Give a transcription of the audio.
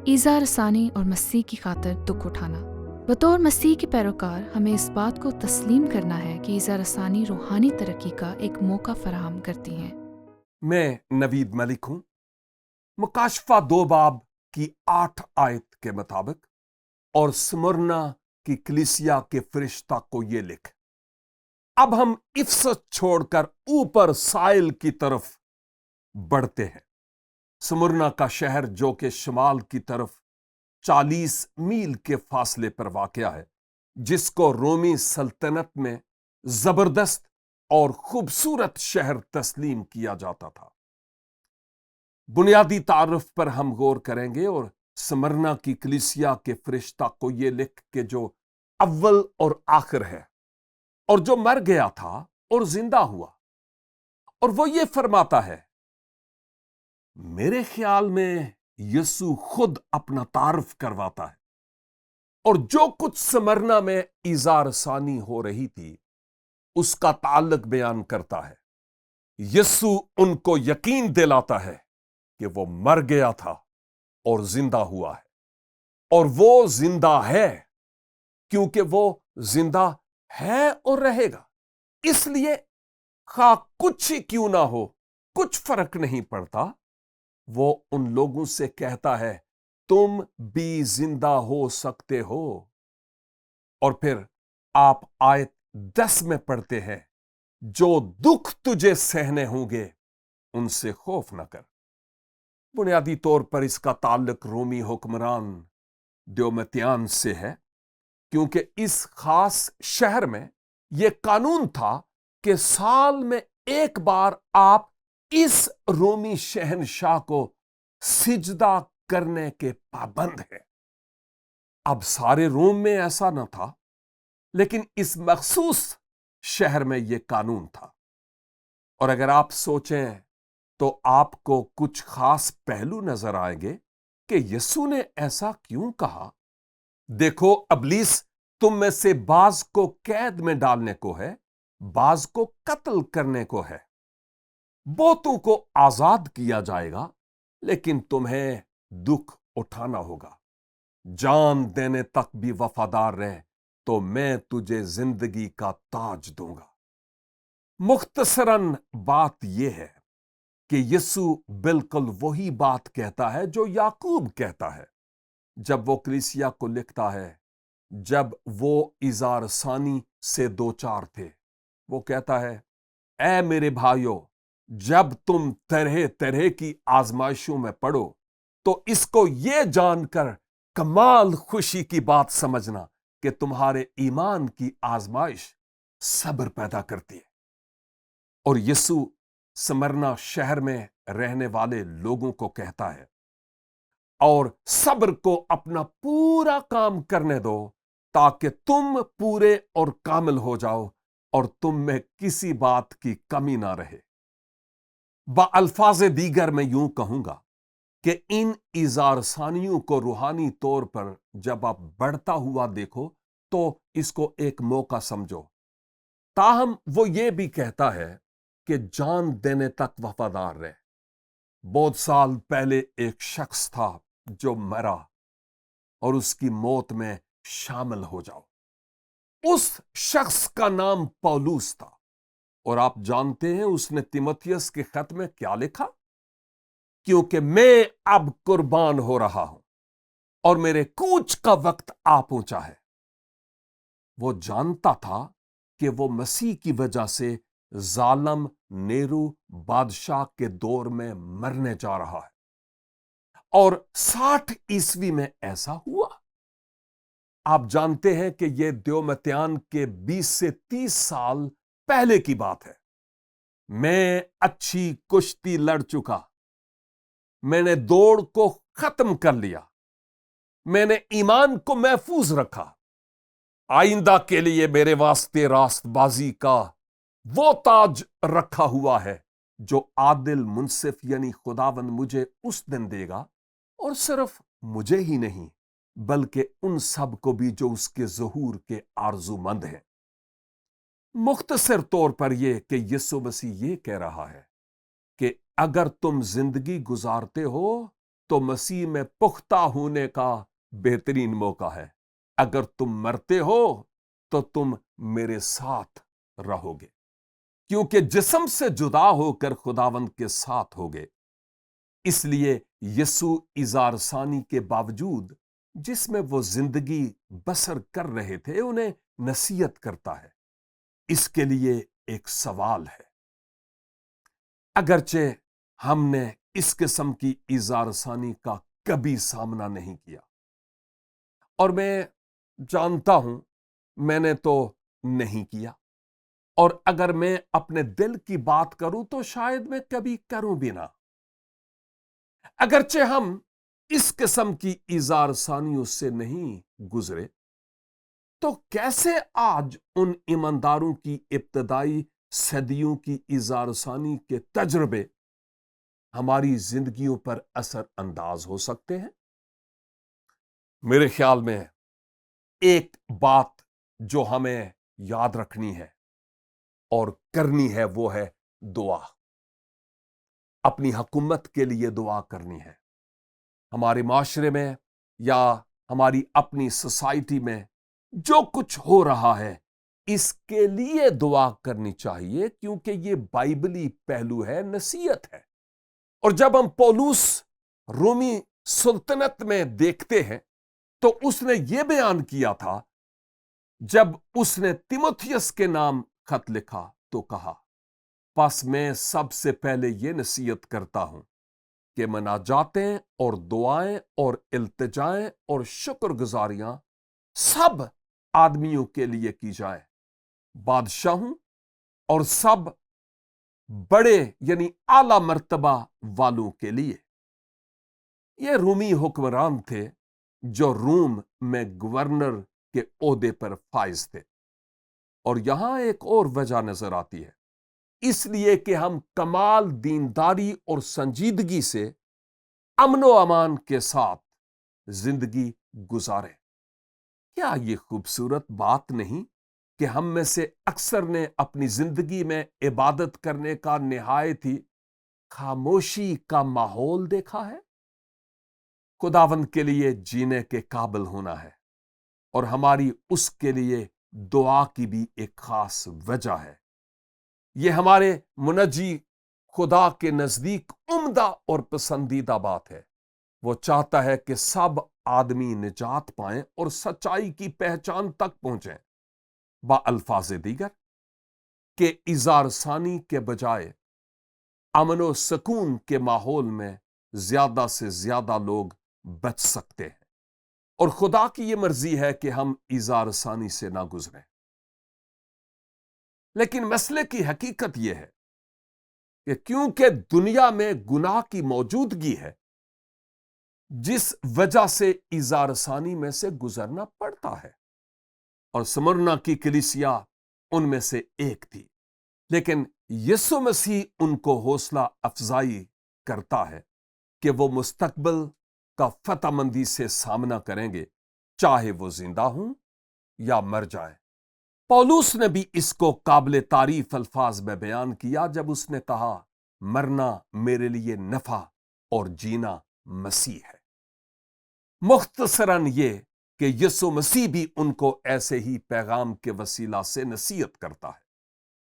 ایذا رسانی اور مسیح کی خاطر دکھ اٹھانا۔ بطور مسیح کے پیروکار ہمیں اس بات کو تسلیم کرنا ہے کہ ایذا رسانی روحانی ترقی کا ایک موقع فراہم کرتی ہیں۔ میں نوید ملک ہوں۔ مکاشفہ 2 باب کی 8 آیت کے مطابق، اور سمرنا کی کلیسیا کے فرشتہ کو یہ لکھ۔ اب ہم افسس چھوڑ کر اوپر سائل کی طرف بڑھتے ہیں۔ سمرنا کا شہر جو کہ شمال کی طرف 40 میل کے فاصلے پر واقع ہے، جس کو رومی سلطنت میں زبردست اور خوبصورت شہر تسلیم کیا جاتا تھا۔ بنیادی تعارف پر ہم غور کریں گے، اور سمرنا کی کلیسیا کے فرشتہ کو یہ لکھ کہ جو اول اور آخر ہے، اور جو مر گیا تھا اور زندہ ہوا، اور وہ یہ فرماتا ہے۔ میرے خیال میں یسوع خود اپنا تعارف کرواتا ہے، اور جو کچھ سمرنا میں ایذا رسانی ہو رہی تھی اس کا تعلق بیان کرتا ہے۔ یسوع ان کو یقین دلاتا ہے کہ وہ مر گیا تھا اور زندہ ہوا ہے، اور وہ زندہ ہے کیونکہ وہ زندہ ہے اور رہے گا۔ اس لیے خواہ کچھ ہی کیوں نہ ہو، کچھ فرق نہیں پڑتا۔ وہ ان لوگوں سے کہتا ہے تم بھی زندہ ہو سکتے ہو۔ اور پھر آپ آیت 10 میں پڑھتے ہیں، جو دکھ تجھے سہنے ہوں گے ان سے خوف نہ کر۔ بنیادی طور پر اس کا تعلق رومی حکمران دیومتیان سے ہے، کیونکہ اس خاص شہر میں یہ قانون تھا کہ سال میں ایک بار آپ اس رومی شہنشاہ کو سجدہ کرنے کے پابند ہیں۔ اب سارے روم میں ایسا نہ تھا، لیکن اس مخصوص شہر میں یہ قانون تھا۔ اور اگر آپ سوچیں تو آپ کو کچھ خاص پہلو نظر آئیں گے کہ یسوع نے ایسا کیوں کہا۔ دیکھو، ابلیس تم میں سے بعض کو قید میں ڈالنے کو ہے، بعض کو قتل کرنے کو ہے، بہتوں کو آزاد کیا جائے گا، لیکن تمہیں دکھ اٹھانا ہوگا۔ جان دینے تک بھی وفادار رہ تو میں تجھے زندگی کا تاج دوں گا۔ مختصراً بات یہ ہے کہ یسوع بالکل وہی بات کہتا ہے جو یعقوب کہتا ہے جب وہ کلیسیا کو لکھتا ہے، جب وہ ایذا رسانی سے دوچار تھے۔ وہ کہتا ہے، اے میرے بھائیو، جب تم طرح طرح کی آزمائشوں میں پڑو تو اس کو یہ جان کر کمال خوشی کی بات سمجھنا کہ تمہارے ایمان کی آزمائش صبر پیدا کرتی ہے۔ اور یسوع سمرنا شہر میں رہنے والے لوگوں کو کہتا ہے، اور صبر کو اپنا پورا کام کرنے دو تاکہ تم پورے اور کامل ہو جاؤ اور تم میں کسی بات کی کمی نہ رہے۔ بالفاظ دیگر میں یوں کہوں گا کہ ان ایذا رسانیوں کو روحانی طور پر جب آپ بڑھتا ہوا دیکھو تو اس کو ایک موقع سمجھو۔ تاہم وہ یہ بھی کہتا ہے کہ جان دینے تک وفادار رہے۔ بہت سال پہلے ایک شخص تھا جو مرا، اور اس کی موت میں شامل ہو جاؤ۔ اس شخص کا نام پولوس تھا، اور آپ جانتے ہیں اس نے تیموتھیوس کے خط میں کیا لکھا؟ کیونکہ میں اب قربان ہو رہا ہوں اور میرے کوچ کا وقت آ پہنچا ہے۔ وہ جانتا تھا کہ وہ مسیح کی وجہ سے ظالم نیرو بادشاہ کے دور میں مرنے جا رہا ہے، اور 60 عیسوی میں ایسا ہوا۔ آپ جانتے ہیں کہ یہ دیومتیان کے 20 سے 30 سال پہلے کی بات ہے۔ میں اچھی کشتی لڑ چکا، میں نے دوڑ کو ختم کر لیا، میں نے ایمان کو محفوظ رکھا۔ آئندہ کے لیے میرے واسطے راست بازی کا وہ تاج رکھا ہوا ہے جو عادل منصف یعنی خداوند مجھے اس دن دے گا، اور صرف مجھے ہی نہیں بلکہ ان سب کو بھی جو اس کے ظہور کے آرزو مند ہیں۔ مختصر طور پر یہ کہ یسوع مسیح یہ کہہ رہا ہے کہ اگر تم زندگی گزارتے ہو تو مسیح میں پختہ ہونے کا بہترین موقع ہے۔ اگر تم مرتے ہو تو تم میرے ساتھ رہو گے، کیونکہ جسم سے جدا ہو کر خداوند کے ساتھ ہوگے۔ اس لیے یسوع اظہار ثانی کے باوجود جس میں وہ زندگی بسر کر رہے تھے انہیں نصیحت کرتا ہے۔ اس کے لیے ایک سوال ہے۔ اگرچہ ہم نے اس قسم کی اظہار ثانی کا کبھی سامنا نہیں کیا، اور میں جانتا ہوں میں نے تو نہیں کیا، اور اگر میں اپنے دل کی بات کروں تو شاید میں کبھی کروں بھی نہ۔ اگرچہ ہم اس قسم کی اظہار ثانیوں سے نہیں گزرے، تو کیسے آج ان ایمانداروں کی ابتدائی صدیوں کی اظہار ثانی کے تجربے ہماری زندگیوں پر اثر انداز ہو سکتے ہیں؟ میرے خیال میں ایک بات جو ہمیں یاد رکھنی ہے اور کرنی ہے وہ ہے دعا۔ اپنی حکومت کے لیے دعا کرنی ہے۔ ہمارے معاشرے میں یا ہماری اپنی سوسائٹی میں جو کچھ ہو رہا ہے اس کے لیے دعا کرنی چاہیے، کیونکہ یہ بائبلی پہلو ہے، نصیحت ہے۔ اور جب ہم پولس رومی سلطنت میں دیکھتے ہیں تو اس نے یہ بیان کیا تھا، جب اس نے تیموتھیوس کے نام خط لکھا تو کہا، پس میں سب سے پہلے یہ نصیحت کرتا ہوں کہ مناجاتیں اور دعائیں اور التجائیں اور شکر گزاریاں سب آدمیوں کے لیے کی جائیں، بادشاہوں اور سب بڑے یعنی اعلی مرتبہ والوں کے لیے۔ یہ رومی حکمران تھے جو روم میں گورنر کے عہدے پر فائز تھے۔ اور یہاں ایک اور وجہ نظر آتی ہے، اس لیے کہ ہم کمال دینداری اور سنجیدگی سے امن و امان کے ساتھ زندگی گزاریں۔ کیا یہ خوبصورت بات نہیں کہ ہم میں سے اکثر نے اپنی زندگی میں عبادت کرنے کا نہایت ہی خاموشی کا ماحول دیکھا ہے؟ خداوند کے لیے جینے کے قابل ہونا ہے، اور ہماری اس کے لیے دعا کی بھی ایک خاص وجہ ہے۔ یہ ہمارے منجی خدا کے نزدیک عمدہ اور پسندیدہ بات ہے۔ وہ چاہتا ہے کہ سب آدمی نجات پائیں اور سچائی کی پہچان تک پہنچیں۔ الفاظ دیگر کہ اظہار ثانی کے بجائے امن و سکون کے ماحول میں زیادہ سے زیادہ لوگ بچ سکتے ہیں، اور خدا کی یہ مرضی ہے کہ ہم اظہار ثانی سے نہ گزریں۔ لیکن مسئلے کی حقیقت یہ ہے کہ کیونکہ دنیا میں گناہ کی موجودگی ہے، جس وجہ سے اظہار ثانی میں سے گزرنا پڑتا ہے، اور سمرنا کی کلیسیا ان میں سے ایک تھی، لیکن یسوع مسیح ان کو حوصلہ افزائی کرتا ہے کہ وہ مستقبل کا فتح مندی سے سامنا کریں گے، چاہے وہ زندہ ہوں یا مر جائیں۔ پولس نے بھی اس کو قابل تعریف الفاظ میں بیان کیا جب اس نے کہا، مرنا میرے لیے نفع اور جینا مسیح ہے۔ مختصراً یہ کہ یسوع مسیح بھی ان کو ایسے ہی پیغام کے وسیلہ سے نصیحت کرتا ہے۔